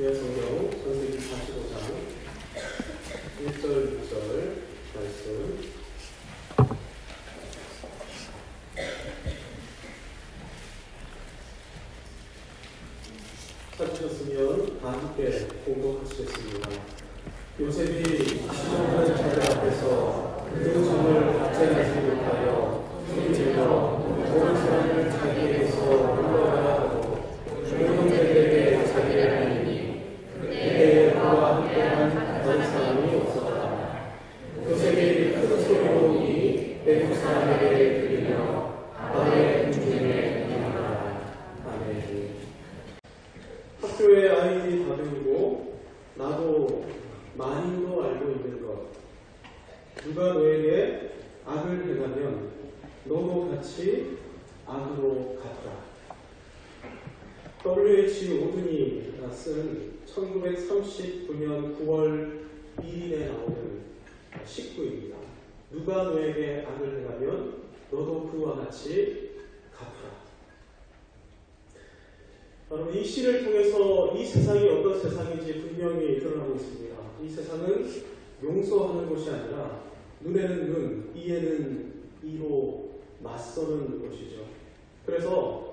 구약 성경 창세기 45장 1절 2절 말씀 찾으셨으면 다 함께 공독하시겠습니다. 요셉이 시종한 자들 앞에서 그 종을 박제하지 못하여 힘들어 모든 사람을 자기에게서 물러가라 하고 종형제들에게 자기를 알리니 그때에 그와 함께한 다른 사람이 없었다. 요셉이 큰 소리로 이 애국 사람에게 들리며 바로의 궁중에 일어나라. 아멘. 학교에 아이들이 다 배우고 나도 많이도 알고 있는 것. 누가 너에게 악을 행하면 너도 같이 악으로 갚라. W.H. 오든이 쓴 1939년 9월 1일에 나오는 식구입니다. 누가 너에게 악을 행하면 너도 그와 같이 갚으라. 여러분, 이 시를 통해서 이 세상이 어떤 세상인지 분명히 드러나고 있습니다. 이 세상은 용서하는 것이 아니라 눈에는 눈, 이에는 이로 맞서는 것이죠. 그래서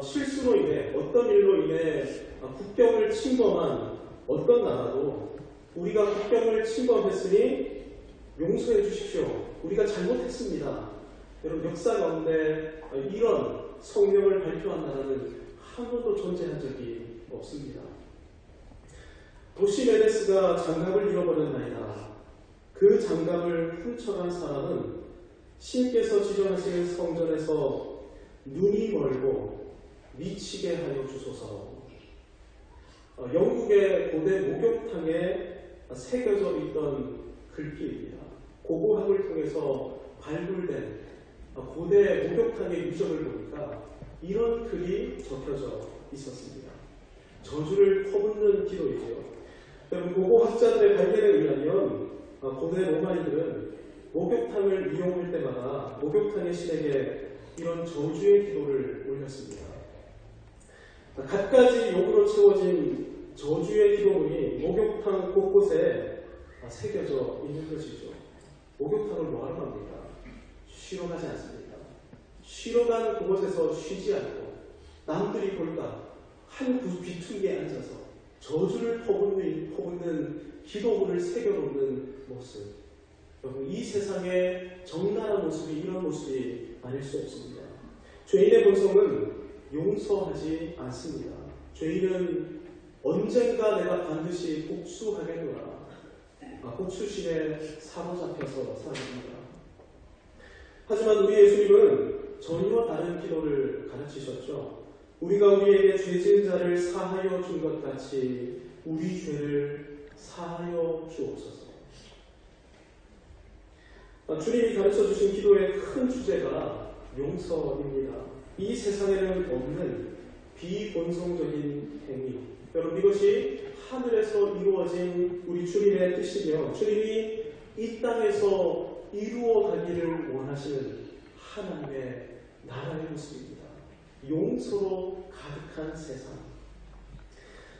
실수로 인해 어떤 일로 인해 국경을 침범한 어떤 나라도 우리가 국경을 침범했으니 용서해 주십시오. 우리가 잘못했습니다. 여러분, 역사 가운데 이런 성명을 발표한 나라는 한 번도 존재한 적이 없습니다. 도시 메데스가 장갑을 잃어버렸나이다. 그 장갑을 훔쳐간 사람은 신께서 지정하신 성전에서 눈이 멀고 미치게 하여 주소서. 영국의 고대 목욕탕에 새겨져 있던 글귀입니다. 고고학을 통해서 발굴된 고대 목욕탕의 유적을 보니까 이런 글이 적혀져 있었습니다. 저주를 퍼붓는 기도이죠. 여러분, 고고학자들의 발견에 의하면 고대 로마인들은 목욕탕을 이용할 때마다 목욕탕의 신에게 이런 저주의 기도를 올렸습니다. 갖가지 욕으로 채워진 저주의 기도문이 목욕탕 곳곳에 새겨져 있는 것이죠. 목욕탕을 뭐하러 갑니까? 쉬러 가지 않습니다. 쉬러 가는 그곳에서 쉬지 않고 남들이 볼까 한 비퉁기에 앉아서 저주를 퍼붓는 기도문을 새겨놓는 모습. 여러분, 이 세상의 적나라한 모습이 이런 모습이 아닐 수 없습니다. 죄인의 본성은 용서하지 않습니다. 죄인은 언젠가 내가 반드시 복수하겠노라. 복수심에 사로잡혀서 살아갑니다. 하지만 우리 예수님은 전혀 다른 기도를 가르치셨죠. 우리가 우리에게 죄진 자를 사하여 준 것 같이 우리 죄를 사하여 주옵소서. 주님이 가르쳐 주신 기도의 큰 주제가 용서입니다. 이 세상에는 없는 비본성적인 행위. 여러분, 이것이 하늘에서 이루어진 우리 주님의 뜻이며 주님이 이 땅에서 이루어 가기를 원하시는 하나님의 나라의 모습입니다. 용서로 가득한 세상.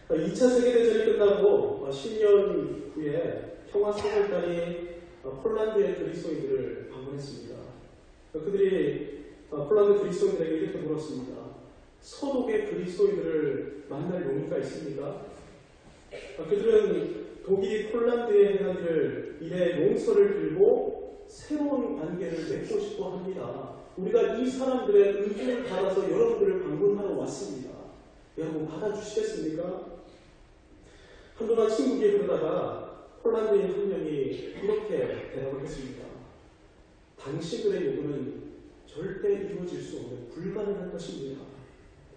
2차 세계대전이 끝나고 10년 후에 평화 사절단이 폴란드의 그리스도인들을 방문했습니다. 그들이 폴란드 그리스도인들에게 이렇게 물었습니다. 서독의 그리스도인들을 만날 용의가 있습니까? 그들은 독일이 폴란드에 행한 일에 용서를 빌고 새로운 관계를 맺고 싶어 합니다. 우리가 이 사람들의 의지를 받아서 여러분들을 방문하러 왔습니다. 여러분, 받아주시겠습니까? 한동안 침묵이 흐르다가 폴란드인 한 명이 이렇게 대답을 했습니다. 당신들의 요구는 절대 이루어질 수 없는 불가능한 것입니다.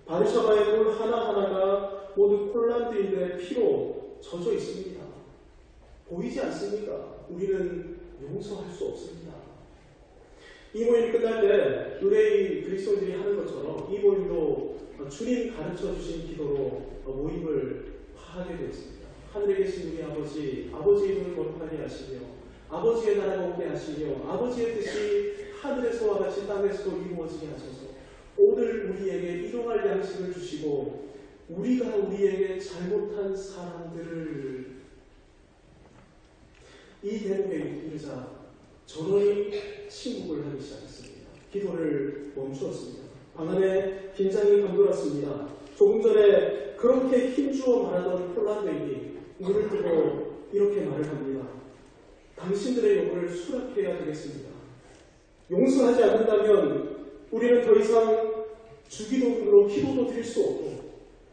바르샤바의 돌 하나하나가 모두 폴란드인들의 피로 젖어 있습니다. 보이지 않습니까? 우리는 용서할 수 없습니다. 이 모임이 끝날 때 의뢰인 그리스도인들이 하는 것처럼 이 모임도 주님 가르쳐 주신 기도로 모임을 하게 되었습니다. 하늘에 계신 우리 아버지, 아버지의 이름을 거룩하게 하시며 아버지의 나라가 오게 하시며 아버지의 뜻이 하늘에서와 같이 땅에서도 이루어지게 하소서. 오늘 우리에게 일용할 양식을 주시고 우리가 우리에게 잘못한 사람들을 이 대목에 이르자 전원이 침묵을 하기 시작했습니다. 기도를 멈추었습니다. 방 안에 긴장이 감돌았습니다. 조금 전에 그렇게 힘주어 말하던 폴란드인이 눈을 뜨고 이렇게 말을 합니다. 당신들의 요구를 수락해야 되겠습니다. 용서하지 않는다면 우리는 더 이상 주기도문으로 기도도 드릴 수 없고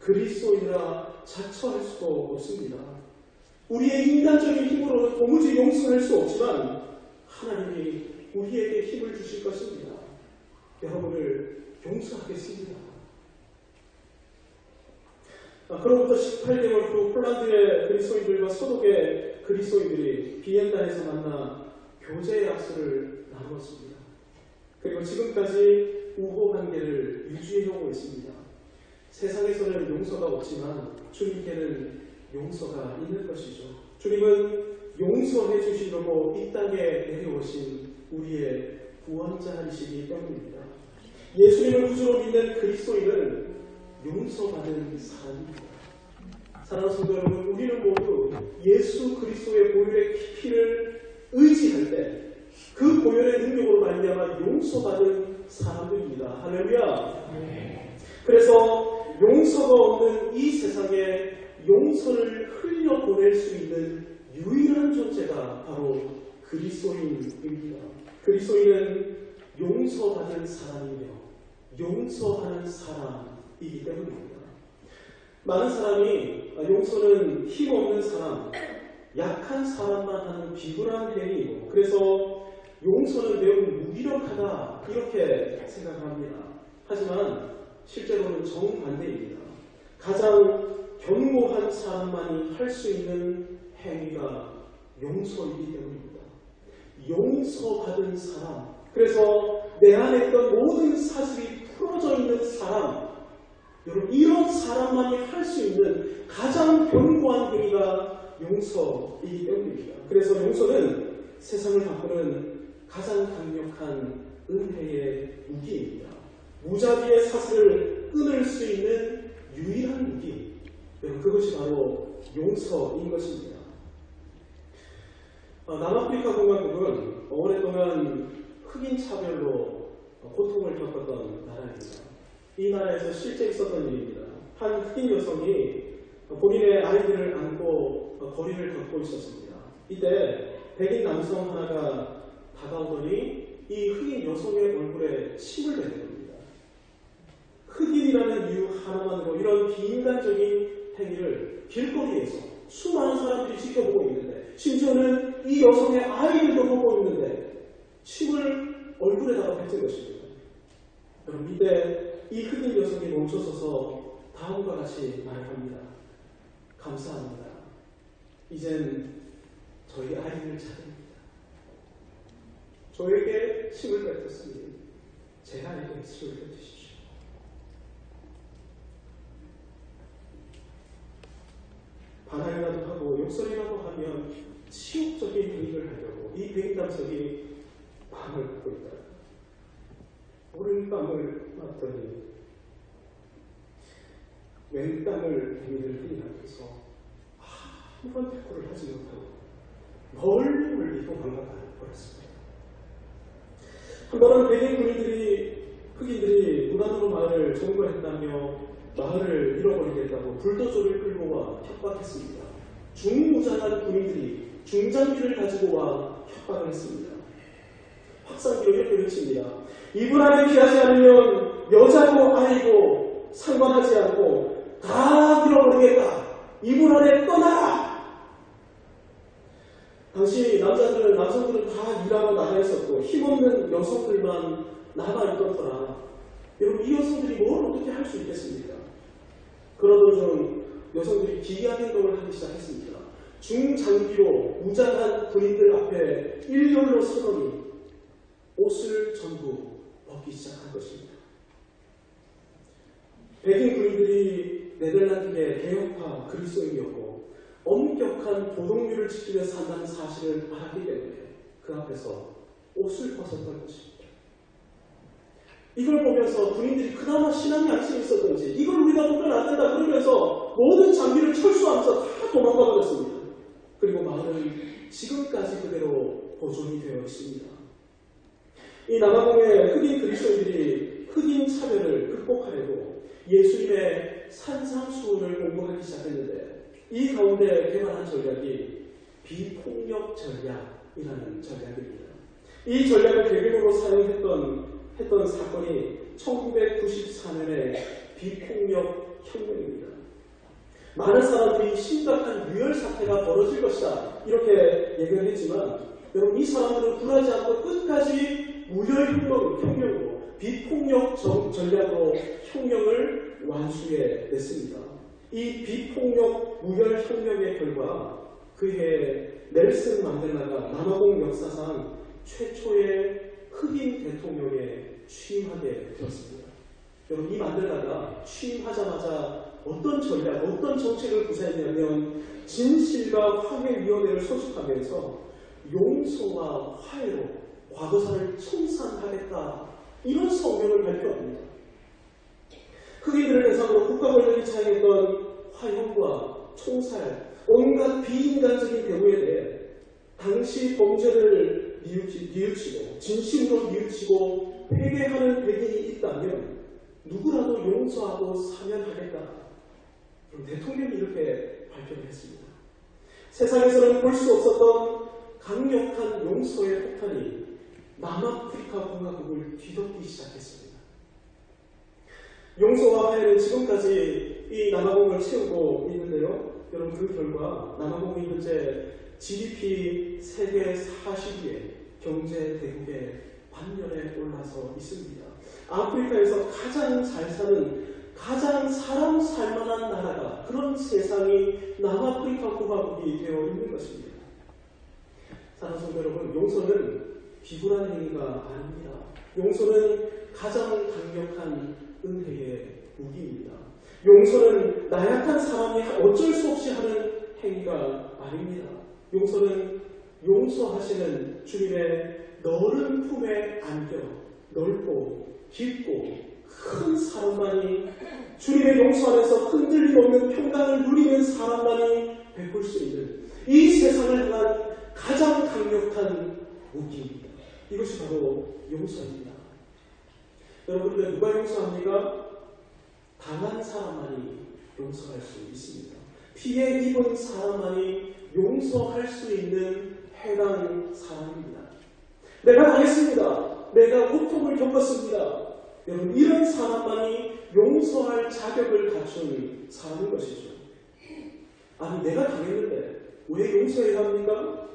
그리스도인이라 자처할 수도 없습니다. 우리의 인간적인 힘으로 도무지 용서할 수 없지만 하나님이 우리에게 힘을 주실 것입니다. 여러분을 용서하겠습니다. 그로부터 18개월 후 폴란드의 그리스도인들과 서독의 그리스도인들이 비엔나에서 만나 교제의 약속을 나누었습니다. 그리고 지금까지 우호 관계를 유지해오고 있습니다. 세상에서는 용서가 없지만 주님께는 용서가 있는 것이죠. 주님은 용서해 주시려고 이 땅에 내려오신 우리의 구원자이시기 때문입니다. 예수님을 구주로 믿는 그리스도인은 용서받은 사람입니다. 사랑하는 성도 여러분, 우리는 모두 예수 그리스도의 보혈의 피를 의지할 때 그 보혈의 능력으로 말미암아 용서받은 사람들입니다. 할렐루야. 그래서 용서가 없는 이 세상에 용서를 흘려보낼 수 있는 유일한 존재가 바로 그리스도인입니다. 그리스도인은 용서받은 사람이며 용서하는 사람이기 때문입니다. 많은 사람이 용서는 힘없는 사람, 약한 사람만 하는 비굴한 행위이고 그래서 용서는 매우 무기력하다 이렇게 생각합니다. 하지만 실제로는 정반대입니다. 가장 견고한 사람만이 할 수 있는 행위가 용서이기 때문입니다. 용서받은 사람, 그래서 내 안에 있던 모든 사슬이 풀어져 있는 사람, 여러분 이런 사람만이 할 수 있는 가장 견고한 행위가 용서이기 때문입니다. 그래서 용서는 세상을 바꾸는 가장 강력한 은혜의 무기입니다. 무자비의 사슬을 끊을 수 있는 유일한 무기, 여러분 그것이 바로 용서인 것입니다. 남아프리카 공화국은 오랫동안 흑인 차별로 고통을 겪었던 나라입니다. 이 나라에서 실제 있었던 일입니다. 한 흑인 여성이 본인의 아이들을 안고 거리를 걷고 있었습니다. 이때 백인 남성 하나가 다가오더니 이 흑인 여성의 얼굴에 침을 뱉는 겁니다. 흑인이라는 이유 하나만으로 이런 비인간적인 행위를 길거리에서 수많은 사람들이 지켜보고 있는데 심지어는 이 여성의 아이들도 보고 있는데 침을 얼굴에다가 뱉은 것입니다. 여러분 이때 이 흑인 여성이 멈춰서서 다음과 같이 말합니다. 감사합니다. 이젠 저희 아이를 차립니다. 저에게 침을 뱉었으니 제 아이에게 침을 뱉으십시오. 반항이라도 하고 욕설이라도 하면 치욕적인 행위를 하려고 이 백인 남성이 마음을 갖고 있다. 오른뺨을 맞더니 왼뺨을 행위를 행하면서 아무런 대꾸를 하지 못하고 멀리 울리고 망가가 버렸습니다. 한 번은 백인 군인들이 흑인들이 무단으로 마을을 점거했다며 마을을 잃어버리겠다고 불도저를 끌고 와 협박했습니다. 중무장한 군인들이 중장비를 가지고 와 협박을 했습니다. 확산기로 이렇게 외칩니다. 이분 안에 피하지 않으면 여자고 아이고 상관하지 않고 다 잃어버리겠다. 이분 안에 떠나라. 당시 남성들은 다 일하러 나가 있었고 힘없는 여성들만 남아있던 터라 여러분 이 여성들이 뭘 어떻게 할 수 있겠습니까? 그러던 중 여성들이 기이한 행동을 하기 시작했습니다. 중장비로 무장한 군인들 앞에 일렬로 서더니 옷을 전부 벗기 시작한 것입니다. 백인 군인들이 네덜란드의 개혁파 그리스도인이었고 엄격한 도덕률을 지키면서 산다는 사실을 알았기 때문에 그 앞에서 옷을 벗었던 것입니다. 이걸 보면서 군인들이 그나마 신앙이 안심이 있었던지 이걸 우리가 보면 안 된다 그러면서 모든 장비를 철수하면서 다 도망가 버렸습니다. 그리고 마을은 지금까지 그대로 보존이 되어 있습니다. 이 남아공의 흑인 그리스도인들이 흑인 차별을 극복하려고 예수님의 산상수훈을 공부하기 시작했는데 이 가운데 개발한 전략이 비폭력 전략이라는 전략입니다. 이 전략을 계획으로 사용했던 사건이 1994년의 비폭력 혁명입니다. 많은 사람들이 심각한 유혈 사태가 벌어질 것이다 이렇게 예견을 했지만 여러분 이 사람들은 굴하지 않고 끝까지 무혈 혁명으로 비폭력 전략으로 혁명을 완수해냈습니다. 이 비폭력 무혈 혁명의 결과 그해 넬슨 만델라가 남아공 역사상 최초의 흑인 대통령에 취임하게 되었습니다. 여러분 이 만델라가 취임하자마자 어떤 전략, 어떤 정책을 구사했냐면 진실과 화해위원회를 소집하면서 용서와 화해로 과거사를 청산하겠다 이런 성명을 발표합니다. 흑인들을 대상으로 국가 권력이 차용했던 화형과 총살, 온갖 비인간적인 대우에 대해 당시 범죄를 뉘우치고 진심으로 뉘우치고 회개하는 백인이 있다면 누구라도 용서하고 사면하겠다. 대통령이 이렇게 발표를 했습니다. 세상에서는 볼 수 없었던 강력한 용서의 폭탄이 남아프리카 공화국을 뒤덮기 시작했습니다. 용서와 화해는 지금까지 이 남아공을 채우고 있는데요. 여러분 그 결과 남아공이 현재 GDP 세계 40위의 경제 대국의 반열에 올라서 있습니다. 아프리카에서 가장 잘 사는 가장 사람 살만한 나라가 그런 세상이 남아프리카 공화국이 되어 있는 것입니다. 사랑하는 성도 여러분, 용서는 비굴한 행위가 아닙니다. 용서는 가장 강력한 은혜의 무기입니다. 용서는 나약한 사람이 어쩔 수 없이 하는 행위가 아닙니다. 용서는 용서하시는 주님의 너른 품에 안겨 넓고 깊고 큰 사람만이 주님의 용서 안에서 흔들림 없는 평강을 누리는 사람만이 베풀 수 있는 이 세상을 향한 가장 강력한 무기입니다. 이것이 바로 용서입니다. 여러분들 누가 용서합니까? 당한 사람만이 용서할 수 있습니다. 피해 입은 사람만이 용서할 수 있는 해당 사람입니다. 내가 당했습니다. 내가 고통을 겪었습니다. 여러분 이런 사람만이 용서할 자격을 갖춘 사람인 것이죠. 아니 내가 당했는데 왜 용서해야 합니까?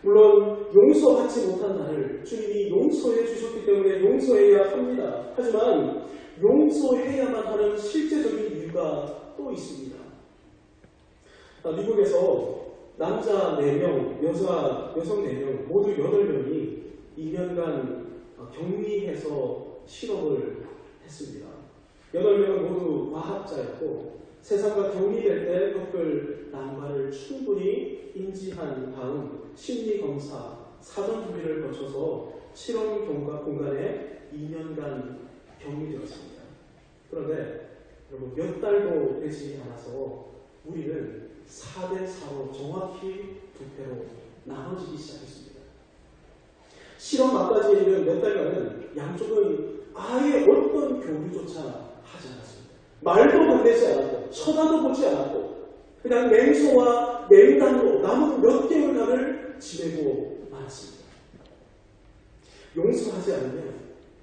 물론 용서받지 못한 나를 주님이 용서해 주셨기 때문에 용서해야 합니다. 하지만 용서해야만 하는 실제적인 이유가 또 있습니다. 미국에서 남자 4명, 여성 4명, 모두 8명이 2년간 격리해서 실험을 했습니다. 8명은 모두 과학자였고 세상과 격리될 때 겪을 난관을 충분히 인지한 다음 심리검사, 사전준비를 거쳐서 실험 공간에 2년간 격리되었습니다. 그런데 여러분 몇 달도 되지 않아서 우리는 4대4로 정확히 2패로 나눠지기 시작했습니다. 실험 막바지에 있는 몇 달간은 양쪽은 아예 어떤 교류조차 하지 않았습니다. 말도 건네지 않았고 쳐다도 보지 않았고 그냥 냉소와 냉담으로 남은 몇 개월간을 지내고 말았습니다. 용서하지 않으면,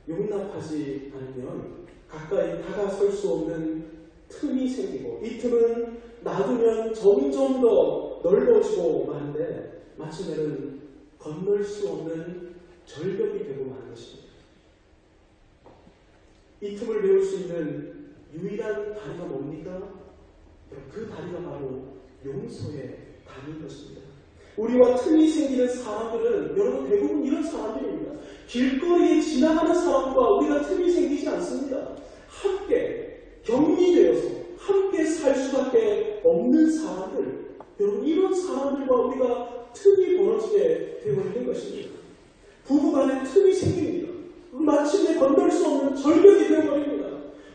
용납하지 않으면 가까이 다가설 수 없는 틈이 생기고 이 틈은 놔두면 점점 더 넓어지고 마는데 마침내는 건널 수 없는 절벽이 되고 마는 것입니다. 이 틈을 메울 수 있는 유일한 다리가 뭡니까? 그 다리가 바로 용서의 다리인 것입니다. 우리와 틈이 생기는 사람들은 여러분 대부분 이런 사람들입니다. 길거리에 지나가는 사람과 우리가 틈이 생기지 않습니다. 함께 격리되어서 함께 살 수밖에 없는 사람들, 여러분 이런 사람들과 우리가 틈이 벌어지게 되어 있는 것입니다. 부부간에 틈이 생깁니다. 마침내 건널 수 없는 절벽이 되어버립니다.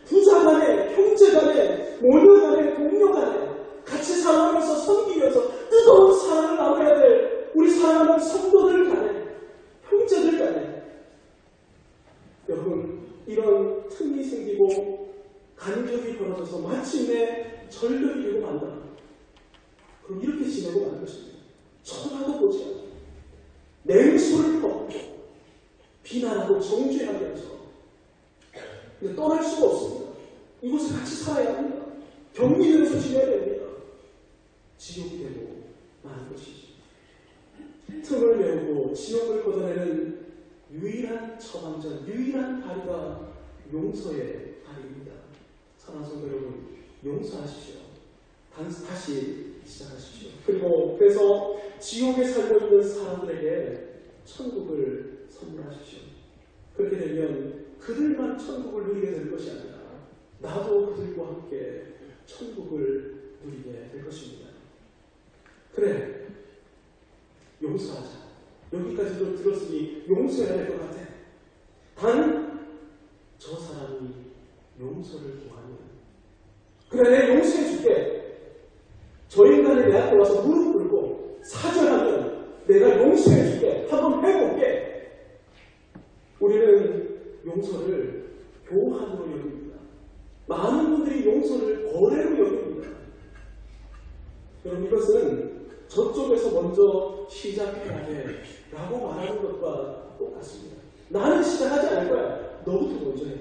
부자 간에, 형제 간에, 모녀 간에, 동료 간에 같이 살아가면서 섬기면서 뜨거운 사랑을 나눠야 될 우리 사랑하는 성도들 간에, 형제들 간에 여러분, 이런 틈이 생기고 간격이 벌어져서 마침내 절벽이 되고 만다. 그럼 이렇게 지내고 마는 것입니다. 쳐다도 보지 않고 냉소를 퍼붓고 비난하고 정죄하게 해서 근데 떠날 수가 없습니다. 이곳에 같이 살아야 합니다. 격리되어서 지내야 됩니다. 지옥이 되고 마는 것이죠. 틈을 메우고 지옥을 걷어내는 유일한 처방전, 유일한 다리가 용서의 다리입니다. 사랑하는 성도 여러분, 용서하십시오. 다시 시작하십시오. 그래서 지옥에 살고 있는 사람들에게 천국을 선물하십시오. 그렇게 되면 그들만 천국을 누리게 될 것이 아니라 나도 그들과 함께 천국을 누리게 될 것입니다. 그래, 용서하자. 여기까지도 들었으니 용서해야 할 것 같아. 단 저 사람이 용서를 구하면 그래, 내가 용서해줄게. 저 인간이 내 앞에 와서 무릎 꿇고 사죄하면 내가 용서해줄게. 한번 해볼게. 우리는 용서를 교환으로 여깁니다. 많은 분들이 용서를 거래로 여깁니다. 여러분, 이것은 저쪽에서 먼저 시작해야 해 라고 말하는 것과 똑같습니다. 나는 시작하지 않을 거야. 너부터 먼저 해.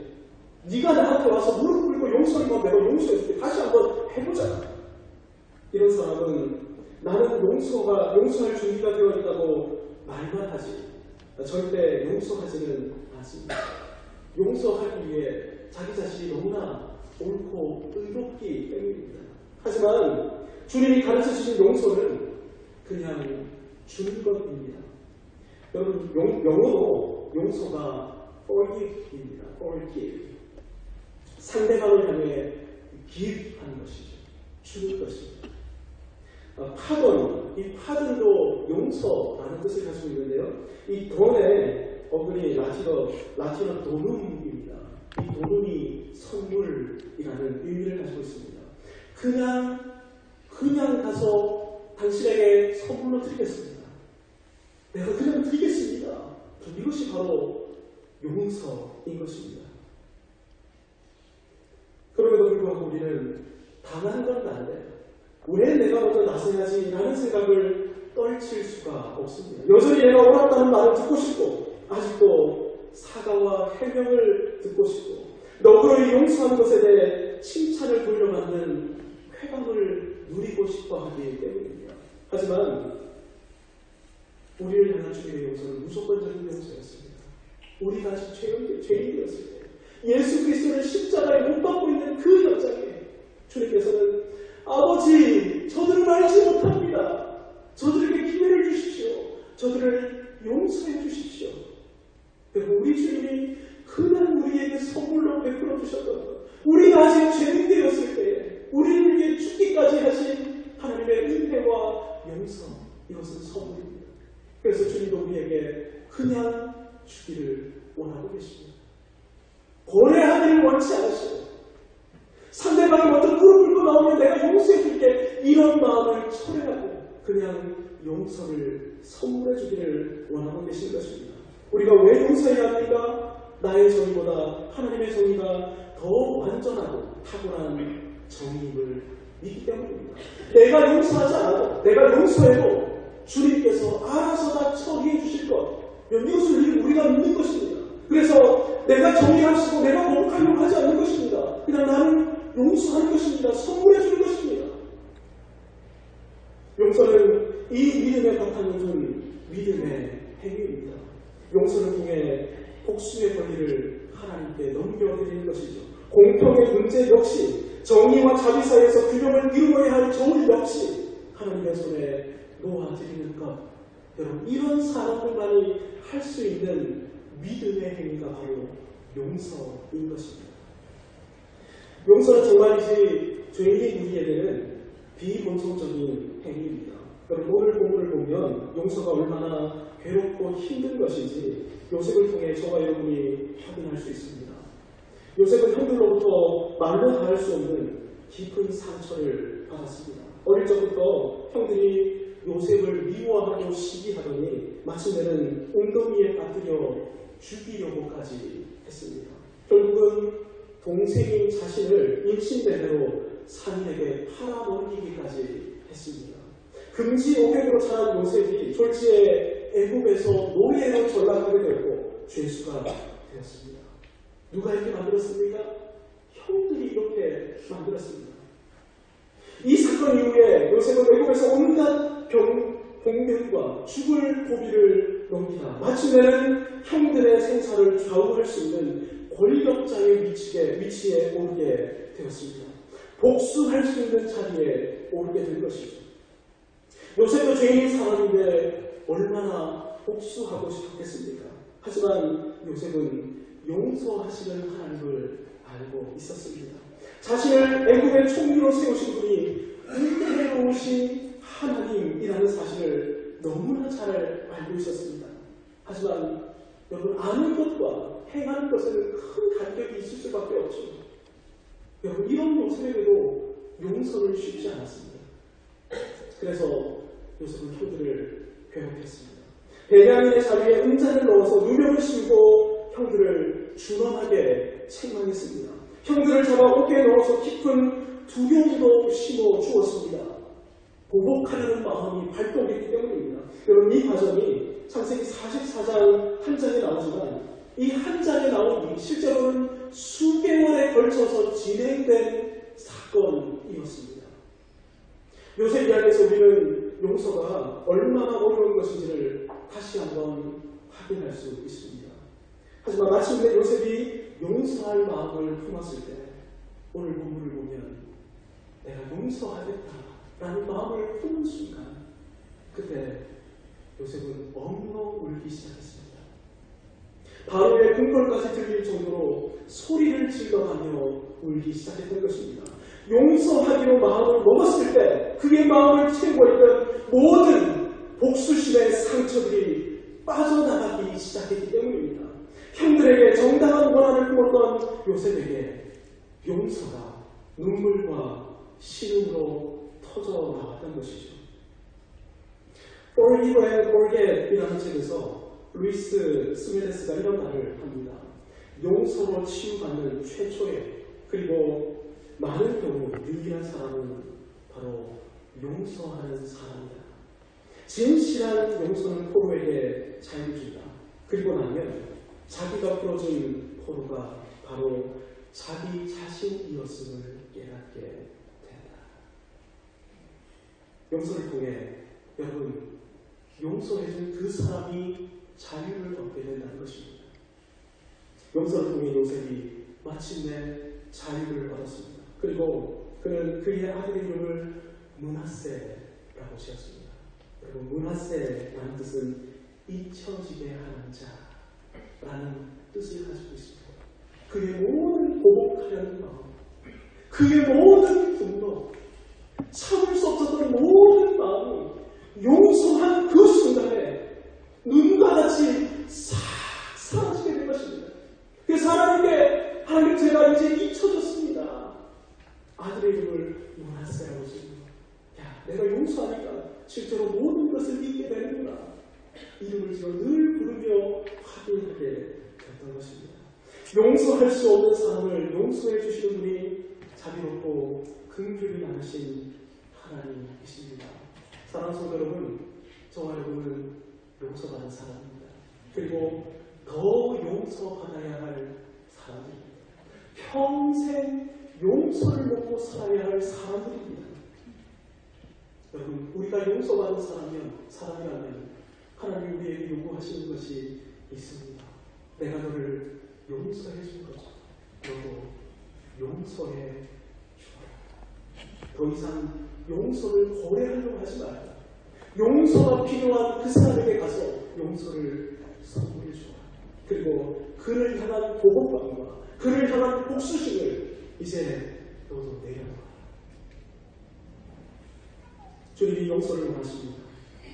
네가 나한테 와서 무릎 꿇고 용서하면 내가 용서해줄게. 다시 한번 해보자. 이런 사람은 나는 용서할 준비가 되어 있다고 말만 하지 절대 용서하지는 않습니다. 용서하기 위해 자기 자신이 너무나 옳고 의롭기 때문입니다. 하지만 주님이 가르쳐주신 용서는 그냥 주는 것입니다. 여러분, 영어로 용서가 forgive입니다. forgive. 상대방을 향해 give 하는 것이죠. 주는 것입니다. pardon, 이 pardon도 용서라는 뜻을 가지고 있는데요. 이 돈의 어근이 라틴어 도눔입니다. 이 도눔이 선물이라는 의미를 가지고 있습니다. 그냥 가서 당신에게 선물로 드리겠습니다. 내가 그냥 드리겠습니다. 이것이 바로 용서인 것입니다. 그럼에도 불구하고 우리는 당한 건 난데 왜 내가 먼저 나서야지 라는 생각을 떨칠 수가 없습니다. 여전히 내가 옳았다는 말을 듣고 싶고 아직도 사과와 해명을 듣고 싶고 너그러이 용서한 것에 대해 칭찬을 돌려받는 쾌감을 누리고 싶어 하기 때문입니다. 하지만 우리를 향한 주님의 용서는 무조건적인 용서였습니다. 우리가 아직 죄인이었을 때 예수 그리스도를 십자가에 못 박고 있는 그 여자에게 주님께서는 아버지, 저들을 알지 못합니다. 저들에게 기회를 주십시오. 저들을 용서해 주십시오. 그리고 우리 주님이 그냥 우리에게 선물로 베풀어 주셨던 것, 우리가 아직 죄인 되었을 때에 우리를 위해 죽기까지 하신 하나님의 은혜와 용서, 이것은 선물입니다. 그래서 주님도 우리에게 그냥 주기를 원하고 계십니다. 고뇌하기를 원치 않으시고 상대방이 먼저 무릎 꿇고 나오면 내가 용서해 줄게, 이런 마음을 철회하고 그냥 용서를 선물해 주기를 원하고 계신 것입니다. 우리가 왜 용서해야 합니까? 나의 정의보다 하나님의 정의가 더 완전하고 탁월한 정의임을 믿기 때문입니다. 내가 용서하지 않아도, 내가 용서해도 주님께서 알아서 다 처리해 주실 것, 이것을 우리가 믿는 것입니다. 그래서 내가 정의하시고 내가 거룩하려고 하지 않는 것입니다. 그냥 나는 용서하는 것입니다. 선물해 주는 것입니다. 용서는 이 믿음의 바탕을 둔 믿음의 행위입니다. 용서를 통해 복수의 권리를 하나님께 넘겨드리는 것이죠. 공평의 문제 역시, 정의와 자비 사이에서 균형을 이루어야 할 정의 역시 하나님의 손에 놓아드리는 것. 여러분, 이런 사람들만이 할 수 있는 믿음의 행위가 바로 용서인 것입니다. 용서는 정말이지 죄인이 누리게 되는 비본성적인 행위입니다. 여러분 오늘 본문을 보면 용서가 얼마나 괴롭고 힘든 것인지 요셉을 통해 저와 여러분이 확인할 수 있습니다. 요셉은 형들로부터 말로 다할 수 없는 깊은 상처를 받았습니다. 어릴 적부터 형들이 요셉을 미워하고 시기하더니 마침내는 웅덩이에 빠뜨려 죽이려고까지 했습니다. 결국은 동생인 자신을 일신대대로 산인에게 팔아넘기기까지 했습니다. 금지 옥역으로 자란 요셉이 졸지에 애굽에서 노예로 전락하게 되었고 죄수가 되었습니다. 누가 이렇게 만들었습니까? 형들이 이렇게 만들었습니다. 이 사건 이후에 요셉은 애굽에서 온갖 공면과 죽을 고비를 넘기다 마침내는 형들의 생사를 좌우할 수 있는 권력자의 위치에 오르게 되었습니다. 복수할 수 있는 자리에 오르게 된 것이죠. 요셉도 죄인인 사람인데 얼마나 복수하고 싶었겠습니까? 하지만 요셉은 용서하시는 하나님을 알고 있었습니다. 자신을 애굽의 총리로 세우신 분이 은혜로우신 하나님이라는 사실을 너무나 잘 알고 있었습니다. 하지만 여러분 아는 것과 행하는 것에는 큰 간격이 있을 수밖에 없죠. 여러분 이런 요셉에게도 용서를 쉽지 않았습니다. 그래서 요셉은 형들을 괴롭혔습니다. 베냐민의 자리에 은자를 넣어서 누명을 씌우고 형들을 준엄하게 책망했습니다. 형들을 잡아 어깨에 넣어서 깊은 두려움도 심어 주었습니다. 보복하려는 마음이 발동했기 때문입니다. 여러분 이 과정이 창세기 44장 한 장에 나오지만 이 한 장에 나온 일이 실제로는 수개월에 걸쳐서 진행된 사건이었습니다. 요셉 이야기에서 우리는 용서가 얼마나 어려운 것인지를 다시 한번 확인할 수 있습니다. 하지만 마침내 요셉이 용서할 마음을 품었을 때 오늘 본문을 보면 내가 용서하겠다라는 마음을 품은 순간 그때 요셉은 엉엉 울기 시작했습니다. 바로의 궁궐까지 들릴 정도로 소리를 질러가며 울기 시작했던 것입니다. 용서하기로 마음을 먹었을 때 그의 마음을 채우고 있던 모든 복수심의 상처들이 빠져나가기 시작했기 때문입니다. 형들에게 정당한 원한을 품었던 요셉에게 용서가 눈물과 신음으로 터져 나왔던 것이죠. Forgive and Forget이라는 책에서 루이스 스메데스가 이런 말을 합니다. 용서로 치유받는 최초의 그리고 많은 경우 유일한 사람은 바로 용서하는 사람이다. 진실한 용서는 포로에게 자유를 준다. 그리고 나면 자기가 풀어준 포로가 바로 자기 자신이었음을 깨닫게 된다. 용서를 통해 여러분 용서해준 그 사람이 자유를 얻게 된다는 것입니다. 용서를 통해 요셉이 마침내 자유를 얻었습니다. 그리고 그는 그의 아들의 이름을 므낫세라고 지었습니다. 그리고 므낫세라는 뜻은 잊혀지게 하는 자라는 뜻을 가지고 있습니다. 그의 모든 보복하려는 마음, 그의 모든 분노, 참을 수 없었던 모든 마음이 용서한 그 순간에 눈과 같이 싹 사라지게 된 것입니다. 그래서 하나님께 하나님 제가 이제 잊혀졌습니다. 아들의 이름을 므낫세라고 지습니다. 야, 내가 용서하니까 실제로 모든 것을 잊게 되는구나. 이름을 지어 늘 부르며 확인하게 됐던 것입니다. 용서할 수 없는 사람을 용서해 주시는 분이 자비롭고 긍휼이 많으신 하나님이십니다. 사랑하는 성도 여러분, 저와 여러분은 용서받은 사람입니다. 그리고 더 용서받아야 할 사람입니다. 평생 용서를 먹고 살아야 할 사람들입니다. 여러분, 우리가 용서받은 사람이라면 하나님이 우리에게 요구하시는 것이 있습니다. 내가 너를 용서해 준 거죠. 너도 용서해 주어라. 더 이상 용서를 거래하려고 하지 말라. 용서가 필요한 그 사람에게 가서 용서를 선물해 주어라. 그리고 그를 향한 보복감과 그를 향한 복수심을 이제 너도 내려놔라. 주님이 용서를 원하십니다.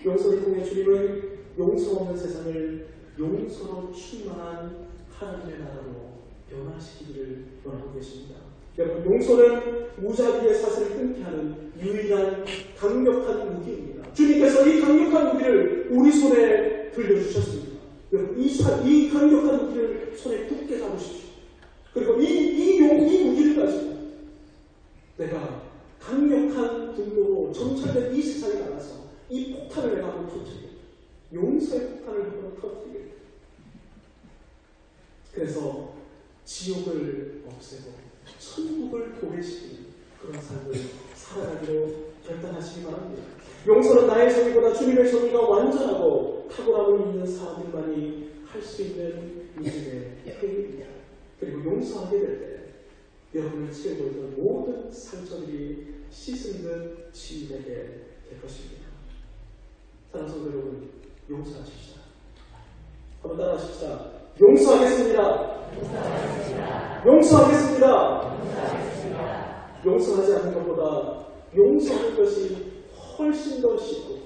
용서를 통해 주님은 용서 없는 세상을 용서로 충만한 하나님의 나라로 변화시키기를 원하고 계십니다. 여러분, 용서는 무자비의 사슬을 끊게 하는 유일한 강력한 무기입니다. 주님께서 이 강력한 무기를 우리 손에 들려주셨습니다. 여러분, 이 강력한 무기를 손에 굳게 잡으십시오. 그리고 이 무기를 가지고 내가 강력한 분노로 점철된 이 세상에 나가서 이 폭탄을 내가 한번 터뜨리겠다. 용서의 폭탄을 한번 터뜨리겠다. 그래서 지옥을 없애고 천국을 도래시키는 그런 삶을 살아가기로 결단하시기 바랍니다. 용서는 나의 정의보다 주님의 정의가 완전하고 탁월함을 있는 사람들만이 할 수 있는 믿음의 행위입니다. 그리고 용서하게 될 때 여러분을 치고 있는 모든 상처들이 씻은 듯 치유되게 될 것입니다. 사랑하는 성도 여러분, 용서하십시다. 한번 따라하십시다. 용서하겠습니다. 용서하겠습니다. 용서하지 않는 것보다 용서하는 것이 훨씬 더 쉽고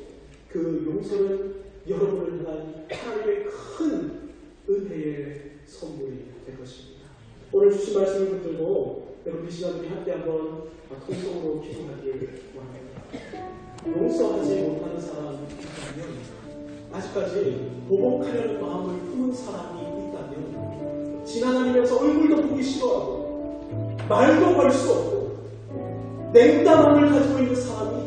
그 용서는 여러분을 향한 하나님의 큰 은혜의 선물이 될 것입니다. 오늘 주신 말씀을 붙들고 여러분 이 시간 우리 함께 한번 통성으로 기도하기를 원합니다. 용서하지 못하는 사람이 있다면, 아직까지 보복하려는 마음을 품은 사람이 있다면, 지나다니면서 얼굴도 보기 싫어하고 말도 걸 수 없고 냉담함을 가지고 있는 사람이